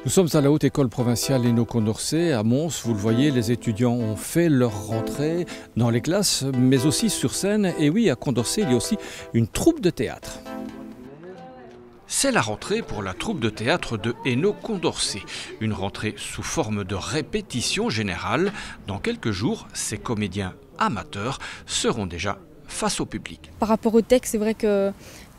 Nous sommes à la Haute École Provinciale Hainaut-Condorcet, à Mons. Vous le voyez, les étudiants ont fait leur rentrée dans les classes, mais aussi sur scène. Et oui, à Condorcet, il y a aussi une troupe de théâtre. C'est la rentrée pour la troupe de théâtre de Hainaut-Condorcet. Une rentrée sous forme de répétition générale. Dans quelques jours, ces comédiens amateurs seront déjà face au public. Par rapport au texte, c'est vrai que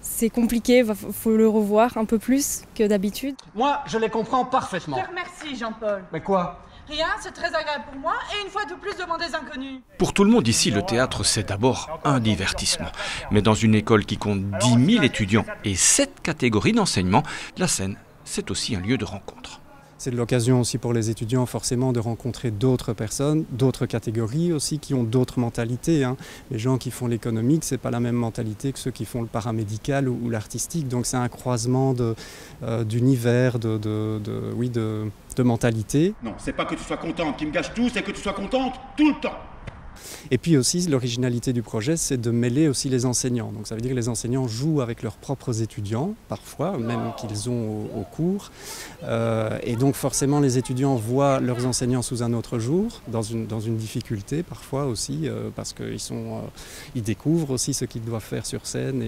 c'est compliqué, il faut le revoir un peu plus que d'habitude. Moi, je les comprends parfaitement. Je te remercie, Jean-Paul. Mais quoi? Rien, c'est très agréable pour moi et une fois de plus devant des inconnus. Pour tout le monde ici, le théâtre, c'est d'abord un divertissement. Mais dans une école qui compte 10 000 étudiants et 7 catégories d'enseignement, la scène, c'est aussi un lieu de rencontre. C'est l'occasion aussi pour les étudiants forcément de rencontrer d'autres personnes, d'autres catégories aussi qui ont d'autres mentalités. Les gens qui font l'économique, ce n'est pas la même mentalité que ceux qui font le paramédical ou l'artistique. Donc c'est un croisement d'univers, de mentalités. Non, c'est pas que tu sois contente qui me gâche tout, c'est que tu sois contente tout le temps. Et puis aussi, l'originalité du projet, c'est de mêler aussi les enseignants. Donc ça veut dire que les enseignants jouent avec leurs propres étudiants, parfois, même qu'ils ont au cours. Et donc forcément, les étudiants voient leurs enseignants sous un autre jour, dans une difficulté parfois aussi, parce qu'ils découvrent aussi ce qu'ils doivent faire sur scène.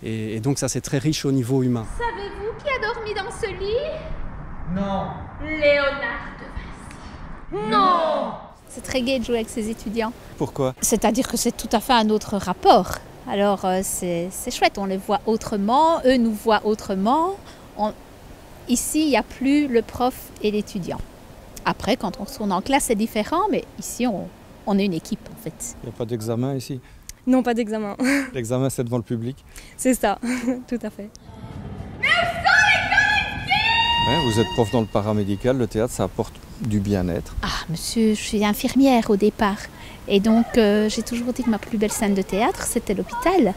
Et donc ça, c'est très riche au niveau humain. Savez-vous qui a dormi dans ce lit? Non. Léonard de Vinci. Non. C'est très gai de jouer avec ces étudiants. Pourquoi? C'est-à-dire que c'est tout à fait un autre rapport. Alors c'est chouette, on les voit autrement, eux nous voient autrement. Ici, il n'y a plus le prof et l'étudiant. Après, quand on retourne en classe, c'est différent, mais ici, on est une équipe en fait. Il n'y a pas d'examen ici? Non, pas d'examen. L'examen, c'est devant le public? C'est ça, tout à fait. Vous êtes prof dans le paramédical, le théâtre, ça apporte du bien-être. Ah, monsieur, je suis infirmière au départ. Et donc, j'ai toujours dit que ma plus belle scène de théâtre, c'était l'hôpital.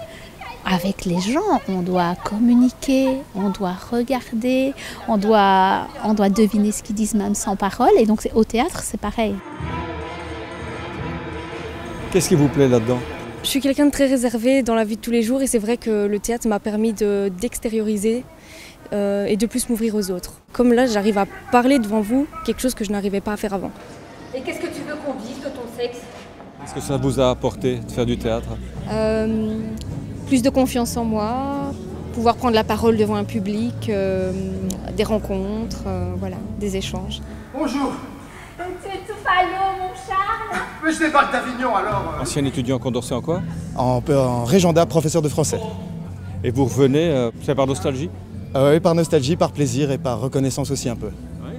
Avec les gens, on doit communiquer, on doit regarder, on doit deviner ce qu'ils disent même sans parole. Et donc, au théâtre, c'est pareil. Qu'est-ce qui vous plaît là-dedans? Je suis quelqu'un de très réservé dans la vie de tous les jours et c'est vrai que le théâtre m'a permis d'extérioriser et de plus m'ouvrir aux autres. Comme là, j'arrive à parler devant vous, quelque chose que je n'arrivais pas à faire avant. Et qu'est-ce que tu veux qu'on dise de ton sexe? Qu'est-ce que ça vous a apporté de faire du théâtre? Plus de confiance en moi, pouvoir prendre la parole devant un public, des rencontres, des échanges. Bonjour. Tu es tout palo, mon Charles. Mais je débarque d'Avignon alors. Ancien étudiant Condorcet en quoi? En régenda, professeur de français. Et vous revenez, c'est par nostalgie? Oui, par nostalgie, par plaisir et par reconnaissance aussi un peu. Oui.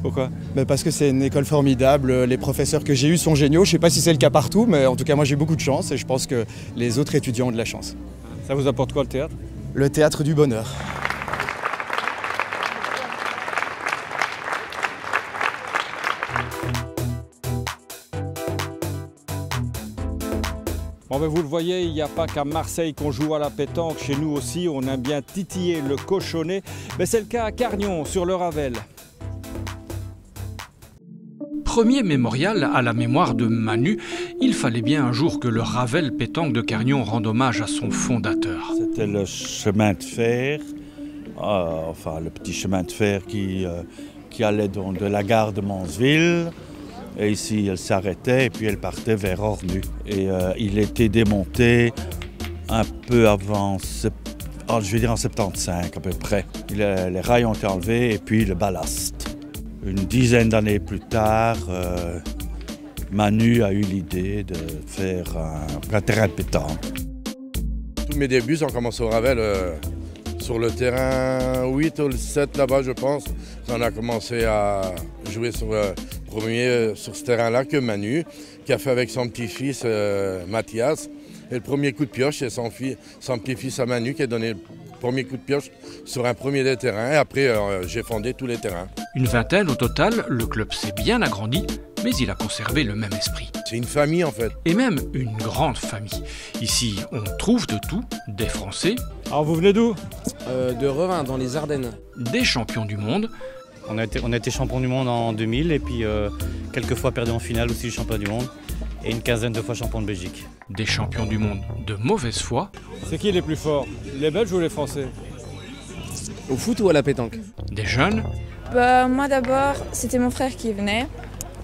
Pourquoi? Parce que c'est une école formidable, les professeurs que j'ai eus sont géniaux. Je ne sais pas si c'est le cas partout, mais en tout cas moi j'ai eu beaucoup de chance et je pense que les autres étudiants ont de la chance. Ça vous apporte quoi le théâtre? Le théâtre du bonheur. Bon, vous le voyez, il n'y a pas qu'à Marseille qu'on joue à la pétanque. Chez nous aussi, on aime bien titiller le cochonnet. Mais c'est le cas à Carnion, sur le Ravel. Premier mémorial à la mémoire de Manu, il fallait bien un jour que le Ravel pétanque de Carnion rende hommage à son fondateur. C'était le chemin de fer, le petit chemin de fer qui allait de la gare de Mansville. Et ici, elle s'arrêtait et puis elle partait vers Ornu. Et il était démonté un peu avant, je vais dire en 75 à peu près. Les rails ont été enlevés et puis le ballast. Une dizaine d'années plus tard, Manu a eu l'idée de faire un terrain de pétanque. Tous mes débuts ont commencé au Ravel, sur le terrain 8 ou 7 là-bas je pense. On a commencé à jouer sur ce terrain-là que Manu, qui a fait avec son petit-fils Mathias. Et le premier coup de pioche, c'est son petit-fils à Manu qui a donné le premier coup de pioche sur un premier des terrains. Et après, j'ai fondé tous les terrains. Une vingtaine au total, le club s'est bien agrandi, mais il a conservé le même esprit. C'est une famille en fait. Et même une grande famille. Ici, on trouve de tout, des Français. Alors vous venez d'où? De Revin, dans les Ardennes. Des champions du monde. On a été champion du monde en 2000 et puis quelques fois perdu en finale aussi du champion du monde. Et une quinzaine de fois champion de Belgique. Des champions du monde de mauvaise foi. C'est qui les plus forts? Les Belges ou les Français? Au foot ou à la pétanque? Des jeunes. Moi d'abord, c'était mon frère qui venait.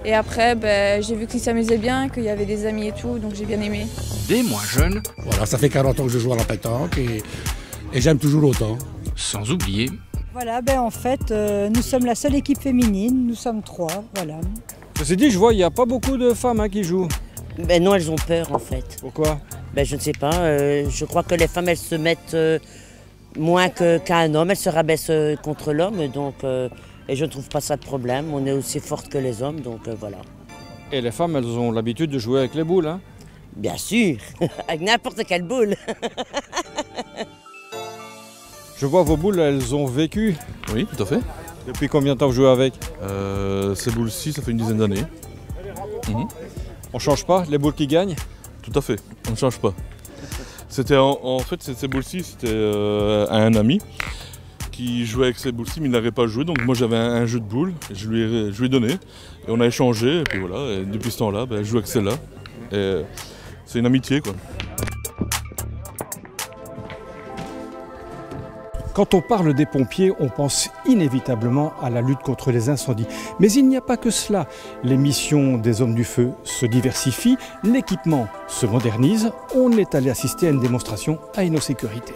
Et après, j'ai vu qu'il s'amusait bien, qu'il y avait des amis et tout, donc j'ai bien aimé. Des moins jeunes. Voilà, ça fait 40 ans que je joue à la pétanque et j'aime toujours autant. Sans oublier. Voilà, en fait, nous sommes la seule équipe féminine, nous sommes 3, voilà. Ceci dit, je vois, il n'y a pas beaucoup de femmes qui jouent. Non, elles ont peur en fait. Pourquoi? Je ne sais pas, je crois que les femmes, elles se mettent moins qu'un homme, elles se rabaissent contre l'homme, donc... Et je ne trouve pas ça de problème, on est aussi fortes que les hommes, donc voilà. Et les femmes, elles ont l'habitude de jouer avec les boules, hein? Bien sûr, avec n'importe quelle boule. Je vois vos boules, elles ont vécu. Oui, tout à fait. Depuis combien de temps vous jouez avec? Ces boules-ci, ça fait une dizaine d'années. On change pas les boules qui gagnent? Tout à fait, on ne change pas. C'était en fait, ces boules-ci, c'était un ami qui jouait avec ces boules-ci, mais il n'arrivait pas à jouer. Donc moi j'avais un jeu de boules, et je lui ai donné. Et on a échangé, et puis voilà. Et depuis ce temps-là, je joue avec celle-là. Et c'est une amitié, quoi. Quand on parle des pompiers, on pense inévitablement à la lutte contre les incendies. Mais il n'y a pas que cela. Les missions des hommes du feu se diversifient, l'équipement se modernise. On est allé assister à une démonstration à Innosécurité.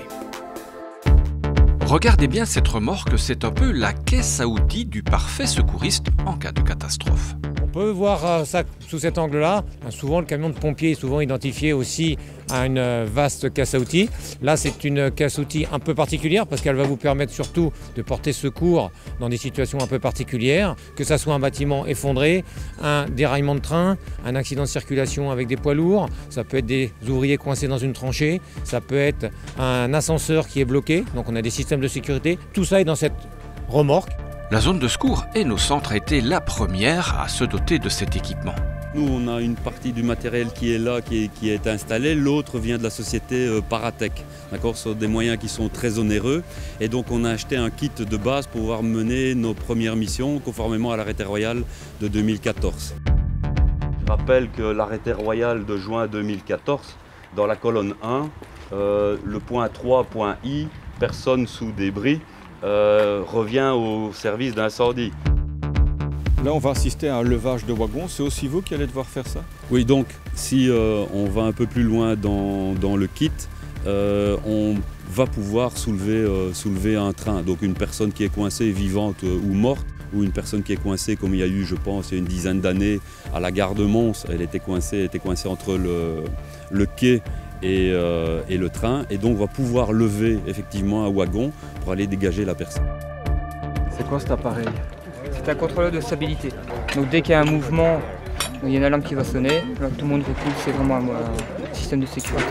Regardez bien cette remorque, c'est un peu la caisse à outils du parfait secouriste en cas de catastrophe. On peut voir ça sous cet angle-là. Souvent, le camion de pompier est souvent identifié aussi à une vaste caisse à outils. Là, c'est une caisse à outils un peu particulière parce qu'elle va vous permettre surtout de porter secours dans des situations un peu particulières, que ça soit un bâtiment effondré, un déraillement de train, un accident de circulation avec des poids lourds, ça peut être des ouvriers coincés dans une tranchée, ça peut être un ascenseur qui est bloqué, donc on a des systèmes de sécurité. Tout ça est dans cette remorque. La zone de secours et nos centres a été la première à se doter de cet équipement. Nous, on a une partie du matériel qui est là, qui est installé. L'autre vient de la société Paratech. D'accord, ce sont des moyens qui sont très onéreux. Et donc, on a acheté un kit de base pour pouvoir mener nos premières missions conformément à l'arrêté royal de 2014. Je rappelle que l'arrêté royal de juin 2014, dans la colonne 1, le point 3.I, personne sous débris, revient au service d'incendie. Là, on va assister à un levage de wagons. C'est aussi vous qui allez devoir faire ça? Oui, donc si on va un peu plus loin dans le kit, on va pouvoir soulever un train. Donc une personne qui est coincée, vivante ou morte, ou une personne qui est coincée, comme il y a eu, je pense, il y a une dizaine d'années, à la gare de Mons. Elle était coincée entre le quai et le train, et donc on va pouvoir lever effectivement un wagon pour aller dégager la personne. C'est quoi cet appareil? C'est un contrôleur de stabilité. Donc dès qu'il y a un mouvement, il y a une alarme qui va sonner, là, tout le monde recule, c'est vraiment un système de sécurité.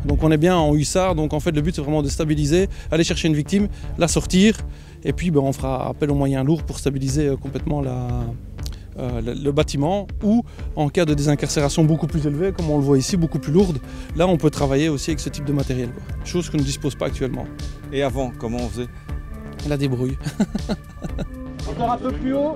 Donc on est bien en hussard, donc en fait le but c'est vraiment de stabiliser, aller chercher une victime, la sortir, et puis on fera appel aux moyens lourds pour stabiliser complètement le bâtiment, ou en cas de désincarcération beaucoup plus élevée, comme on le voit ici, beaucoup plus lourde, là on peut travailler aussi avec ce type de matériel, quoi. Chose que ne dispose pas actuellement. Et avant, comment on faisait? La débrouille. Encore un peu plus haut.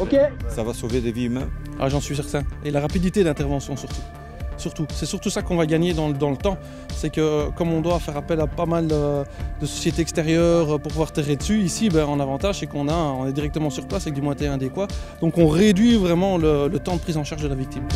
Ok. Ça va sauver des vies humaines? Ah, j'en suis certain. Et la rapidité d'intervention surtout. C'est surtout ça qu'on va gagner dans le temps. C'est que comme on doit faire appel à pas mal de sociétés extérieures pour pouvoir tirer dessus, ici, en avantage, c'est qu'on est directement sur place avec du matériel adéquat. Donc on réduit vraiment le temps de prise en charge de la victime.